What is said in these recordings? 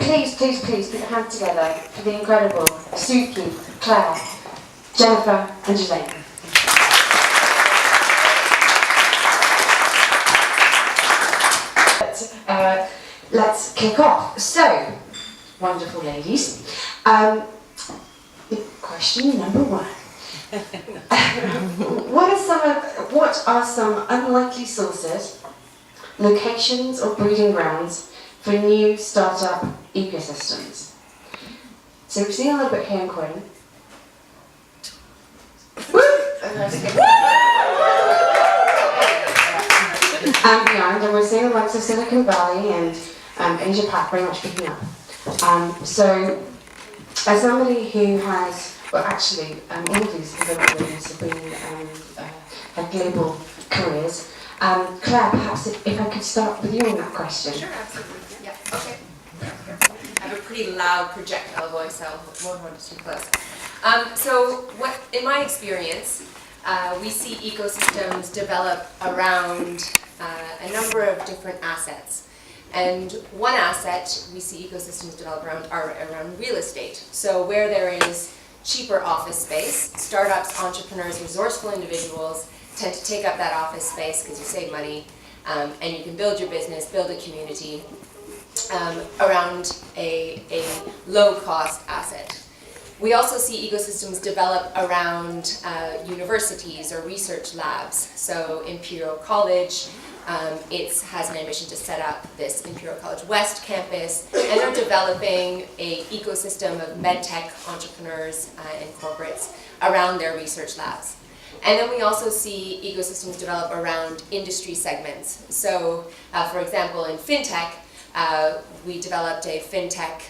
please put your hands together for the incredible Suki, Claire, Jennifer and Ghislaine. Let's kick off. So, wonderful ladies. Question number one. What are some unlikely sources, locations or breeding grounds for new startup ecosystems? So we've seen a little bit here in Croydon. And beyond, and we're seeing the likes of Silicon Valley and Asia Pac very much picking up. So, as somebody who has, well actually, all of these ladies have been, had global careers. Claire, perhaps if I could start with you on that question. Sure, absolutely. Yeah, okay. I have a pretty loud projectile voice, so I won't hold it too close. So, in my experience, we see ecosystems develop around a number of different assets. And one asset we see ecosystems develop around real estate. So where there is cheaper office space, startups, entrepreneurs, resourceful individuals tend to take up that office space because you save money and you can build your business, build a community around a low-cost asset. We also see ecosystems develop around universities or research labs. So Imperial College, it has an ambition to set up this Imperial College West campus, and they're developing an ecosystem of medtech entrepreneurs and corporates around their research labs. And then we also see ecosystems develop around industry segments. So, for example, in fintech, we developed a fintech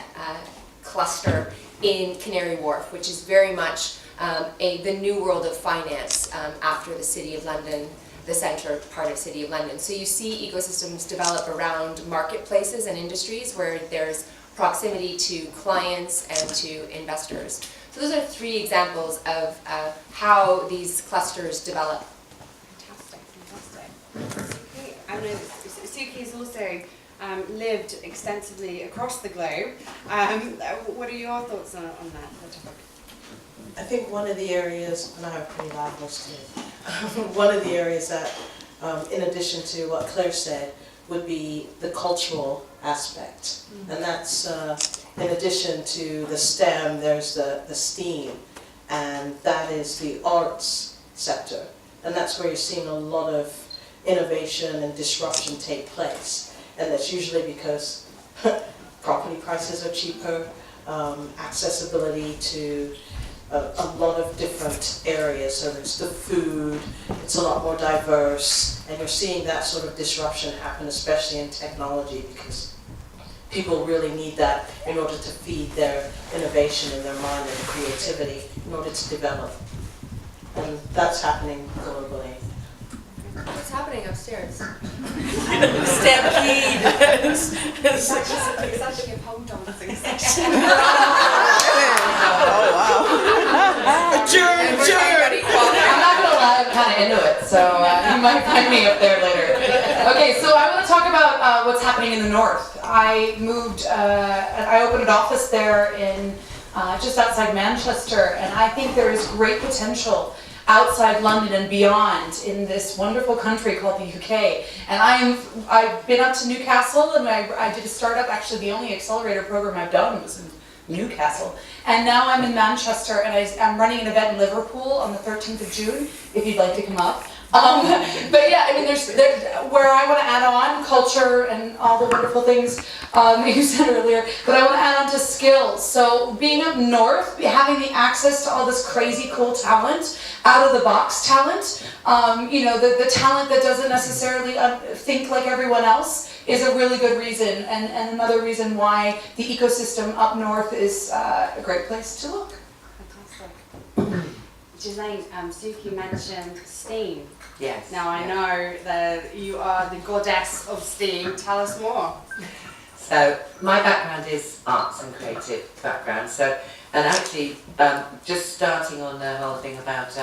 cluster in Canary Wharf, which is very much the new world of finance after the City of London, the centre part of City of London. So you see ecosystems develop around marketplaces and industries where there's proximity to clients and to investors. So those are three examples of how these clusters develop. Fantastic, fantastic. Suki, I know Suki's also lived extensively across the globe. What are your thoughts on that topic? I think one of the areas, and I have a pretty loud voice too, one of the areas that, in addition to what Claire said, would be the cultural aspect. Mm-hmm. And that's, in addition to the STEM, there's the STEAM, and that is the arts sector. And that's where you're seeing a lot of innovation and disruption take place. And that's usually because property prices are cheaper, accessibility to a lot of different areas. So there's the food, it's a lot more diverse, and you're seeing that sort of disruption happen, especially in technology, because people really need that in order to feed their innovation in their mind and creativity in order to develop. And that's happening globally. What's happening upstairs? Stampede! It's actually a pole dancing section. Oh wow! Adjourn! I'm not gonna lie, I'm kind of into it, so you might find me up there later. Okay, so I want to talk about what's happening in the north. I moved, I opened an office there in just outside Manchester, and I think there is great potential outside London and beyond in this wonderful country called the UK. And I've been up to Newcastle, and I did a startup. Actually, the only accelerator program I've done was in Newcastle. And now I'm in Manchester, and I'm running an event in Liverpool on the 13th of June, if you'd like to come up. But yeah, I mean, there's where I want to add on culture and all the wonderful things you said earlier, but I want to add on to skills. So being up north, having the access to all this crazy cool talent, out of the box talent, you know, the talent that doesn't necessarily think like everyone else is a really good reason, and another reason why the ecosystem up north is a great place to look. Fantastic. Ghislaine, Suki mentioned STEAM. Yes. Now I know that you are the goddess of STEAM. Tell us more. So my background is arts and creative background. So, and actually, just starting on the whole thing about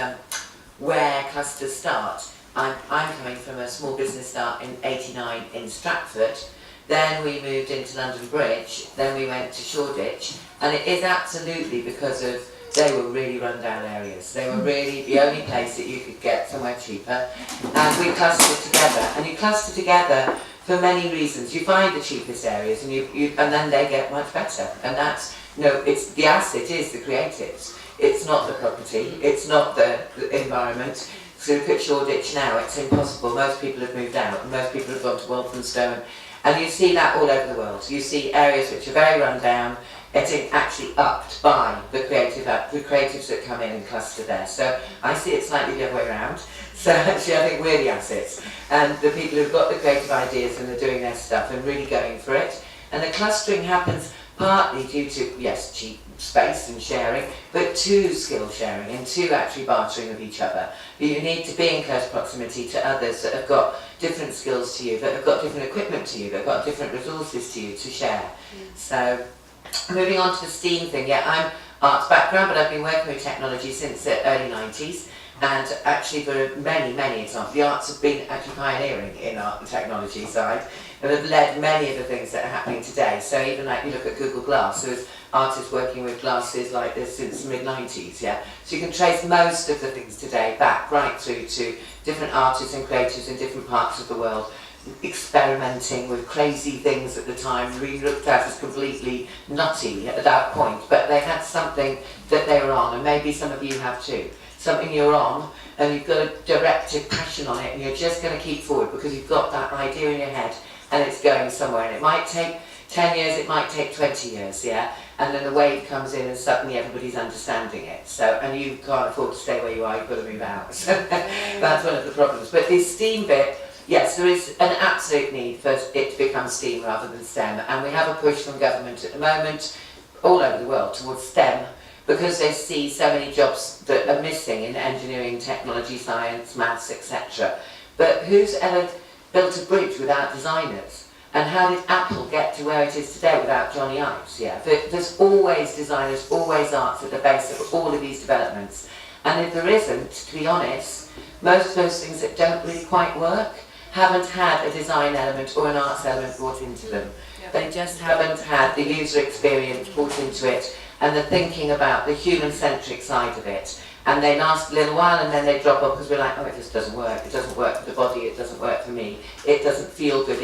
where clusters start. I'm coming from a small business start in '89 in Stratford, Then we moved into London Bridge, then we went to Shoreditch, and it is absolutely because of they were really run-down areas. They were really the only place that you could get somewhere cheaper, and we clustered together. And you cluster together for many reasons. You find the cheapest areas, and and then they get much better. And that's it's the asset is the creatives. It's not the property. It's not the environment. So look at Shoreditch now. It's impossible. Most people have moved out, and most people have gone to Walthamstow, and you see that all over the world. You see areas which are very run-down, getting actually upped by the creatives that come in and cluster there. So I see it slightly the other way around. So actually I think we're the assets, and the people who've got the creative ideas and are doing their stuff and really going for it. And the clustering happens partly due to, yes, cheap space and sharing, but to skill sharing and to actually bartering with each other. You need to be in close proximity to others that have got different skills to you, that have got different equipment to you, that have got different resources to you to share. So moving on to the STEAM thing, yeah, I'm arts background, but I've been working with technology since the early 90s, and actually for many examples, the arts have been actually pioneering in art and technology side, and have led many of the things that are happening today. So even like you look at Google Glass, there's artists working with glasses like this since the mid-90s, yeah? So you can trace most of the things today back right through to different artists and creatives in different parts of the world, experimenting with crazy things at the time, really looked at as completely nutty at that point, but they had something that they were on, and maybe some of you have too. Something you're on, and you've got a directed passion on it, and you're just going to keep forward because you've got that idea in your head, and it's going somewhere, and it might take 10 years, it might take 20 years, yeah? And then the wave comes in and suddenly everybody's understanding it. So, and you can't afford to stay where you are, you've got to move out. So that's one of the problems. But this STEAM bit, yes, there is an absolute need for it to become STEAM rather than STEM. And we have a push from government at the moment, all over the world, towards STEM, because they see so many jobs that are missing in engineering, technology, science, maths, etc. But who's ever built a bridge without designers? And how did Apple get to where it is today without Johnny Ives? Yeah, there's always designers, always arts at the base of all of these developments. And if there isn't, to be honest, most of those things that don't really quite work haven't had a design element or an arts element brought into them. Yeah. They just haven't had the user experience brought into it and the thinking about the human-centric side of it. And they last a little while and then they drop off because we're like, oh, it just doesn't work. It doesn't work for the body, it doesn't work for me. It doesn't feel good,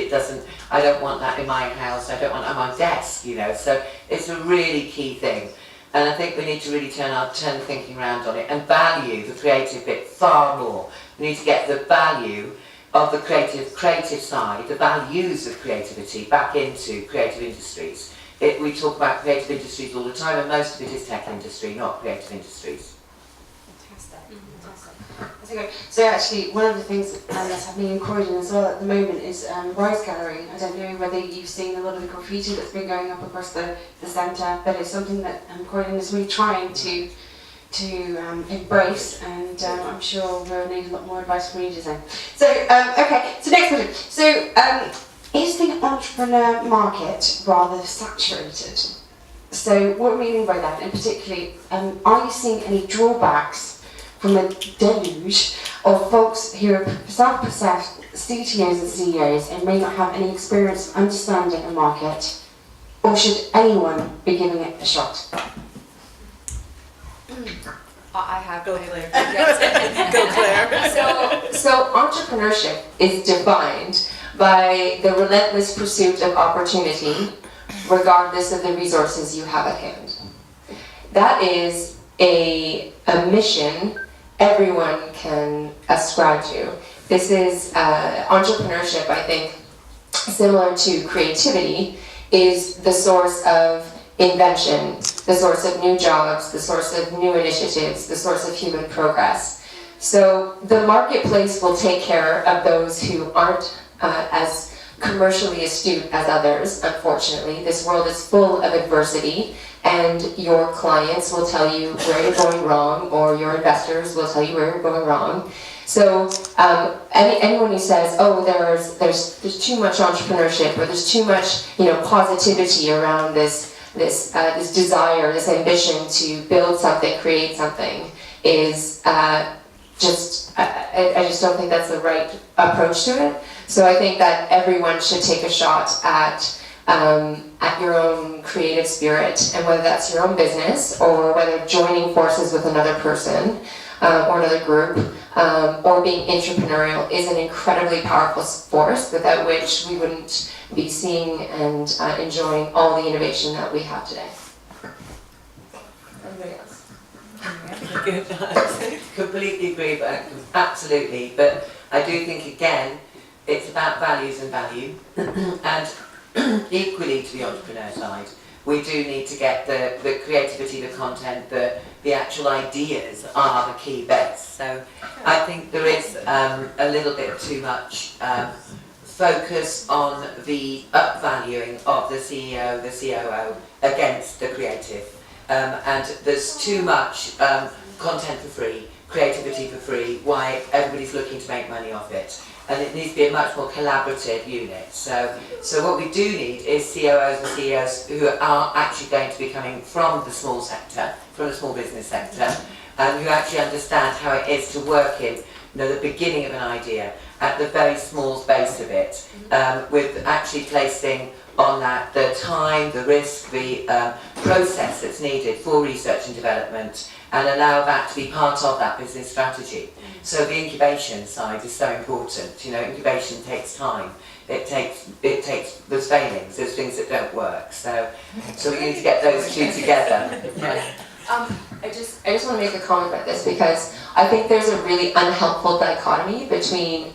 I don't want that in my house, I don't want that on my desk, you know. So it's a really key thing. And I think we need to really turn the thinking around on it and value the creative bit far more. We need to get the value of the creative side, the values of creativity back into creative industries. We talk about creative industries all the time, and most of it is tech industry, not creative industries. So actually, one of the things that's happening in Croydon as well at the moment is Rise Gallery. I don't know whether you've seen a lot of the graffiti that's been going up across the centre, but it's something that Croydon is really trying to embrace, and I'm sure we'll need a lot more advice from you, Ghislaine. So, okay, so next question. So, is the entrepreneur market rather saturated? So, what do we mean by that? And particularly, are you seeing any drawbacks from a deluge of folks who are self-possessed CTOs and CEOs and may not have any experience understanding a market, or should anyone be giving it a shot? I have. Go Claire. Go Claire. So entrepreneurship is defined by the relentless pursuit of opportunity, regardless of the resources you have at hand. That is a mission everyone can ascribe to. This is entrepreneurship, I think, similar to creativity, is the source of invention, the source of new jobs, the source of new initiatives, the source of human progress. So the marketplace will take care of those who aren't as commercially astute as others, unfortunately. This world is full of adversity, and your clients will tell you where you're going wrong, or your investors will tell you where you're going wrong. So anyone who says, oh, there's too much entrepreneurship, or there's too much positivity around this desire, this ambition to build something, create something, is I just don't think that's the right approach to it. So I think that everyone should take a shot at your own creative spirit, and whether that's your own business or whether joining forces with another person or another group or being entrepreneurial is an incredibly powerful force without which we wouldn't be seeing and enjoying all the innovation that we have today. Everybody else? Good. Completely agree, but absolutely. But I do think again, it's about values and value, and equally to the entrepreneur side, we do need to get the creativity, the content, the actual ideas are the key bits. So I think there is a little bit too much focus on the upvaluing of the CEO, the COO against the creative. And there's too much content for free, creativity for free, why everybody's looking to make money off it. And it needs to be a much more collaborative unit. So what we do need is COOs and CEOs who are actually going to be coming from the small sector, from the small business sector, and who actually understand how it is to work in the beginning of an idea, at the very small base of it, with actually placing on that the time, the risk, the process that's needed for research and development, and allow that to be part of that business strategy. So the incubation side is so important. Incubation takes time. It takes there's failings, there's things that don't work. So we need to get those two together. Yeah. I just want to make a comment about this because I think there's a really unhelpful dichotomy between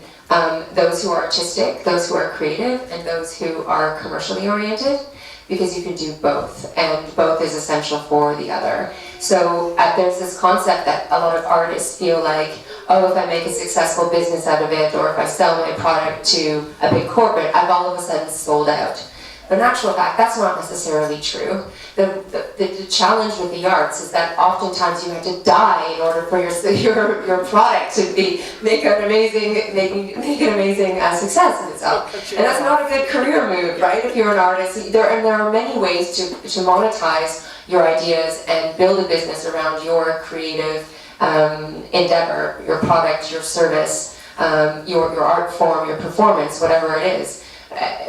those who are artistic, those who are creative, and those who are commercially oriented, because you can do both, and both is essential for the other. So there's this concept that a lot of artists feel like, oh, if I make a successful business out of it, or if I sell my product to a big corporate, I've all of a sudden sold out. But in actual fact, that's not necessarily true. The challenge with the arts is that oftentimes you have to die in order for your product to make an amazing success in itself. And that's not a good career move, right? If you're an artist, there are many ways to monetize your ideas and build a business around your creative endeavor, your product, your service, your art form, your performance, whatever it is.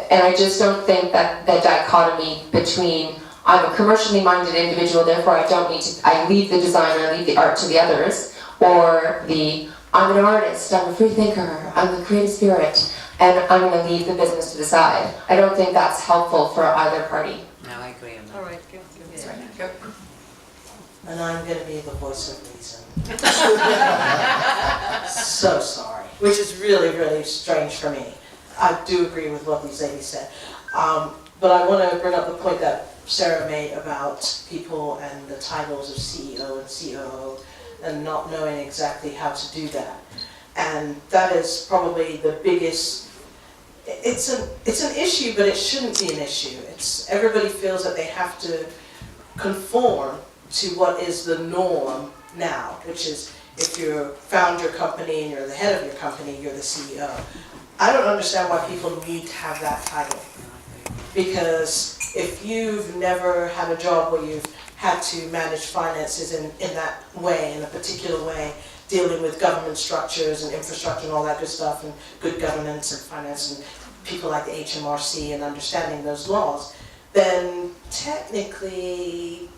And I just don't think that the dichotomy between I'm a commercially minded individual, therefore I leave the designer, I leave the art to the others, or I'm an artist, I'm a free thinker, I'm the creative spirit, and I'm going to leave the business to the side. I don't think that's helpful for either party. No, I agree on that. All right, go. And I'm going to be the voice of reason. So sorry. Which is really, really strange for me. I do agree with what these ladies said. But I want to bring up the point that Sarah made about people and the titles of CEO and COO and not knowing exactly how to do that. And that is probably the biggest, it's an issue, but it shouldn't be an issue. Everybody feels that they have to conform to what is the norm now, which is if you found your company and you're the head of your company, you're the CEO. I don't understand why people need to have that title. Because if you've never had a job where you've had to manage finances in that way, in a particular way, dealing with government structures and infrastructure and all that good stuff, and good governance and finance and people like the HMRC and understanding those laws, then technically,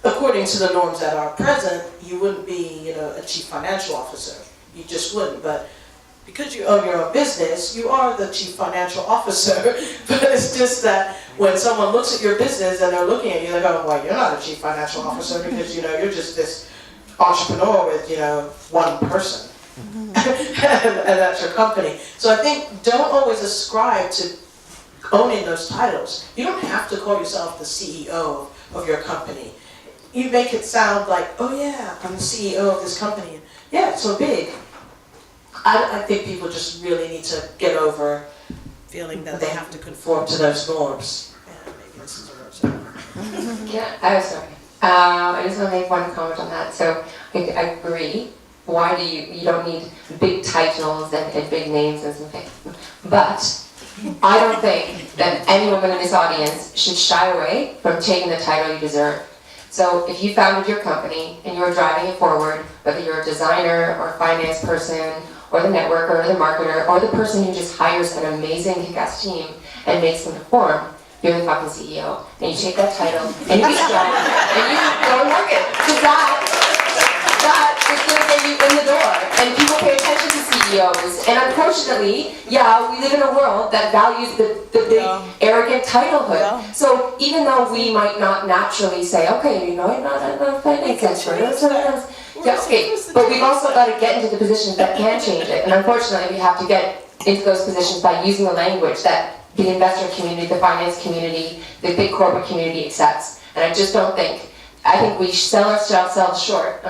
according to the norms that are present, you wouldn't be, a chief financial officer. You just wouldn't. But because you own your own business, you are the chief financial officer. But it's just that when someone looks at your business and they're looking at you, they're going, well, you're not a chief financial officer because, you're just this entrepreneur with, one person. and that's your company. So I think don't always ascribe to owning those titles. You don't have to call yourself the CEO of your company. You make it sound like, oh yeah, I'm the CEO of this company. Yeah, it's so big. I think people just really need to get over feeling that they have to conform to those norms. Yeah, maybe this is a Sorry. I just want to make one comment on that. So I agree. Why do you don't need big titles and big names and something. But I don't think that any woman in this audience should shy away from taking the title you deserve. So if you founded your company and you're driving it forward, whether you're a designer or a finance person or the networker, or the marketer, or the person who just hires an amazing kick-ass team and makes them perform, you're the fucking CEO. And you take that title, and you get your job, and you go to market. Because that is going to get you in the door. And people pay attention to CEOs. And unfortunately, yeah, we live in a world that values the big, arrogant titlehood. Yeah. So even though we might not naturally say, okay, you know, I'm not a finance expert, yeah, okay, but we've also got to get into the positions that can change it. And unfortunately, we have to get into those positions by using the language that the investor community, the finance community, the big corporate community accepts. And I just don't think, I think we sell ourselves short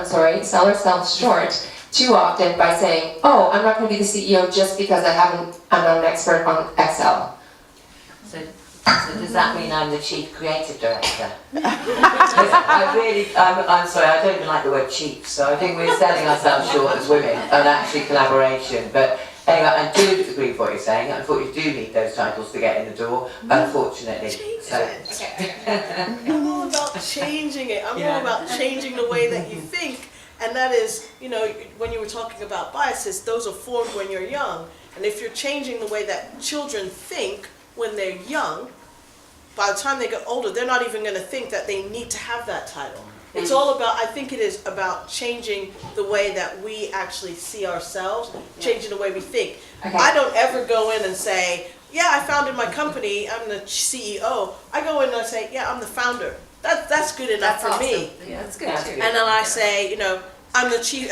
too often by saying, oh, I'm not going to be the CEO just because I'm not an expert on Excel. So does that mean I'm the chief creative director? I'm sorry, I don't even like the word chief, so I think we're selling ourselves short as women and actually collaboration. But anyway, I do agree with what you're saying. Unfortunately, you do need those titles to get in the door, unfortunately. I'm all about changing it. I'm all about changing the way that you think. And that is, you know, when you were talking about biases, those are formed when you're young. And if you're changing the way that children think when they're young, by the time they get older, they're not even going to think that they need to have that title. It's all about, I think it is about changing the way that we actually see ourselves, changing the way we think. Okay. I don't ever go in and say, yeah, I founded my company, I'm the CEO. I go in and I say, yeah, I'm the founder. That's good enough for me. Yeah, that's good too. And then I say, you know, I'm the chief,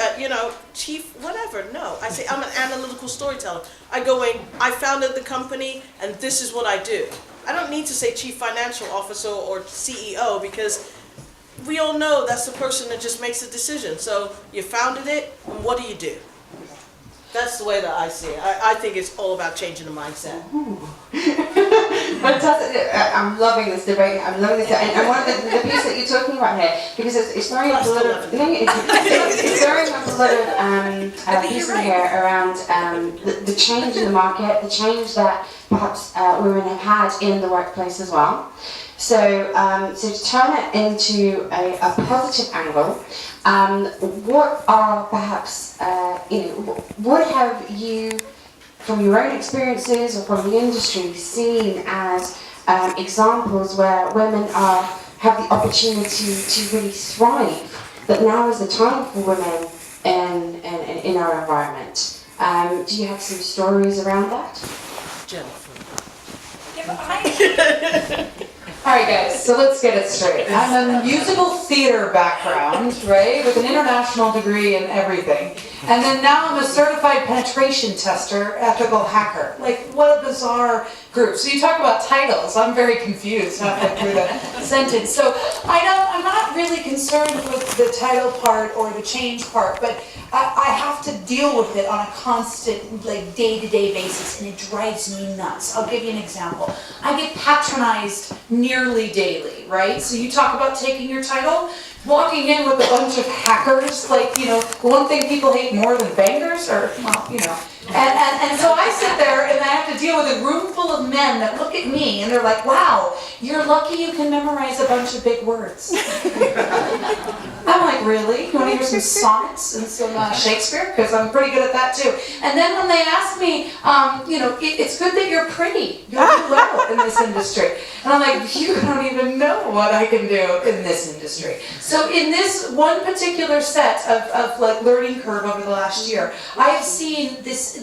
chief whatever. No, I say I'm an analytical storyteller. I go in, I founded the company, and this is what I do. I don't need to say chief financial officer or CEO because we all know that's the person that just makes the decision. So you founded it, and what do you do? That's the way that I see it. I think it's all about changing the mindset. Fantastic. I'm loving this debate. I'm loving this. And one of the piece that you're talking about here, because it's very much a lot of, it's very much a lot of pieces here around the change in the market, the change that perhaps women have had in the workplace as well. So, to turn it into a positive angle, what are perhaps, what have you, from your own experiences or from the industry, seen as examples where women have the opportunity to really thrive, that now is the time for women in our environment? Do you have some stories around that? Jennifer. Alright guys, so let's get it straight. I'm a musical theater background, right, with an international degree in everything. And then now I'm a certified penetration tester, ethical hacker. Like, what a bizarre group. So you talk about titles, I'm very confused halfway through the sentence. So I'm not really concerned with the title part or the change part, but I have to deal with it on a constant, like, day-to-day basis, and it drives me nuts. I'll give you an example. I get patronized nearly daily, right? So you talk about taking your title, walking in with a bunch of hackers, like, the one thing people hate more than bankers, or, well, And so I sit there and I have to deal with a room full of men that look at me and they're like, wow, you're lucky you can memorize a bunch of big words. I'm like, really? You want to hear some sonnets and some Shakespeare? Because I'm pretty good at that too. And then when they ask me, it's good that you're pretty. You'll do well in this industry. And I'm like, you don't even know what I can do in this industry. So in this one particular set of like learning curve over the last year, I have seen this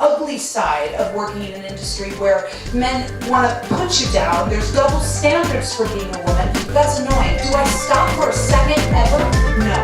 ugly side of working in an industry where men want to put you down. There's double standards for being a woman. That's annoying. Do I stop for a second ever? No.